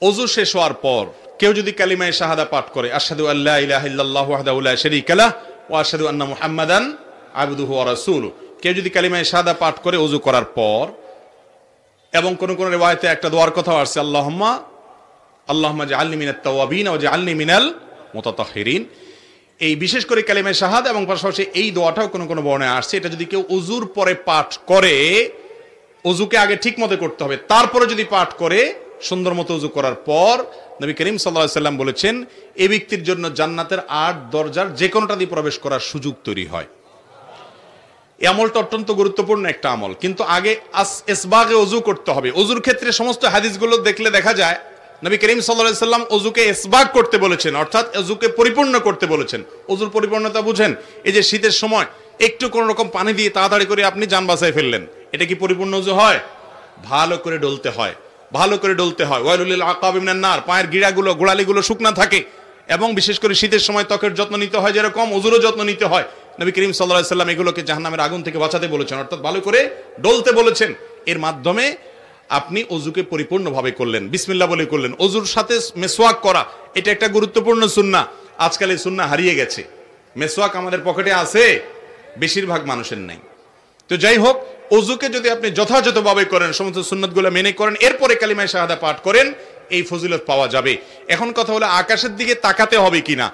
ওযু শেষ হওয়ার পর কেউ যদি কালিমায়ে শাহাদা পাঠ করে, আশহাদু আল্লা ইলাহা ইল্লাল্লাহু ওয়াহদাহু লা শারীকা লাহু ওয়া আশহাদু আন্না মুহাম্মাদান আবদুহু ওয়া রাসূলুহু, কেউ যদি কালিমায়ে শাহাদা পাঠ করে ওযু করার পর, এবং কোন কোন রিওয়ায়াতে একটা দোয়ার কথা আসছে, আল্লাহুম্মা জাআলনি মিনাত তাওয়াবিন ওয়া জাআলনি মিনাল মুতাতাহহিরিন। এই বিশেষ করে কালিমায়ে শাহাদা এবং পাশাপাশি এই দোয়াটাও কোন কোন বর্ণনায় আসছে। এটা যদি কেউ ওযুর পরে পাঠ করে, ওযুকে আগে ঠিক মতো করতে হবে, তারপরে যদি পাঠ করে সুন্দর মতো ওযু করার পর, নবী করিম সাল্লাল্লাহু আলাইহি সাল্লাম বলেছেন এই ব্যক্তির জন্য জান্নাতের 8 দরজার যে কোনোটা দিয়ে প্রবেশ করার সুযোগ তৈরি হয়। এই আমলটা অত্যন্ত গুরুত্বপূর্ণ একটা আমল, কিন্তু আগে ইসবাগে ওযু করতে হবে। ওযুর ক্ষেত্রে সমস্ত হাদিসগুলো দেখলে দেখা যায় নবী করিম সাল্লাল্লাহু আলাইহি সাল্লাম ওযুকে ইসবাগ করতে বলেছেন, অর্থাৎ ওযুকে পরিপূর্ণ করতে বলেছেন। ওযুর পরিপূর্ণতা বুঝেন, এই যে শীতের সময় একটু কোন রকম পানি দিয়ে তাড়াতাড়ি করে আপনি জান বাঁচায় ফেললেন, এটা কি পরিপূর্ণ ওযু হয়? ভালো করে ডলতে হয়, ভালো করে ডলতে হয়। ওয়াইলুল লিল আকাবি মিনান নার, পায়ের গিড়াগুলো গোড়ালিগুলো শুকনা থাকে, এবং বিশেষ করে শীতের সময় ত্বকের যত্ন নিতে হয়, যেরকম ওযুরও যত্ন নিতে হয়। নবী করিম সাল্লাল্লাহু আলাইহি সাল্লাম এগুলোকে জাহান্নামের আগুন থেকে বাঁচাতে বলেছেন, অর্থাৎ ভালো করে ডলতে বলেছেন। এর মাধ্যমে আপনি ওযুকে পরিপূর্ণভাবে করলেন, বিসমিল্লাহ বলে করলেন। ওযুর সাথে মেসওয়াক করা এটা একটা গুরুত্বপূর্ণ সুন্নাহ। আজকাল এই সুন্নাহ হারিয়ে গেছে। মেসওয়াক আমাদের পকেটে আছে, বেশিরভাগ মানুষের নাই। তো যাই হোক, ওযুকে যদি আপনি যথাযথভাবে করেন, সমস্ত সুন্নাতগুলো মেনে করেন, এরপরে কালিমায়ে শাহাদা পাঠ করেন, এই ফজিলত পাওয়া যাবে। এখন কথা হলো আকাশের দিকে তাকাতে হবে কিনা।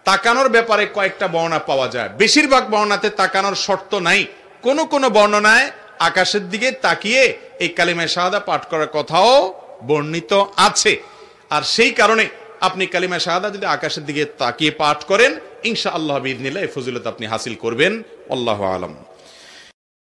তাকানোর ব্যাপারে কয়েকটা বর্ণনা পাওয়া যায়। বেশিরভাগ বর্ণনাতে তাকানোর শর্ত নাই। কোন কোন বর্ণনায় আকাশের দিকে তাকিয়ে এই কালিমায়ে শাহাদা পাঠ করার কথাও বর্ণিত আছে। আর সেই কারণে আপনি কালিমায়ে শাহাদা যদি আকাশের দিকে তাকিয়ে পাঠ করেন, ইনশাআল্লাহ বিইذনিল্লাহ এই ফজিলত আপনি হাসিল করবেন। আল্লাহু আ'লাম।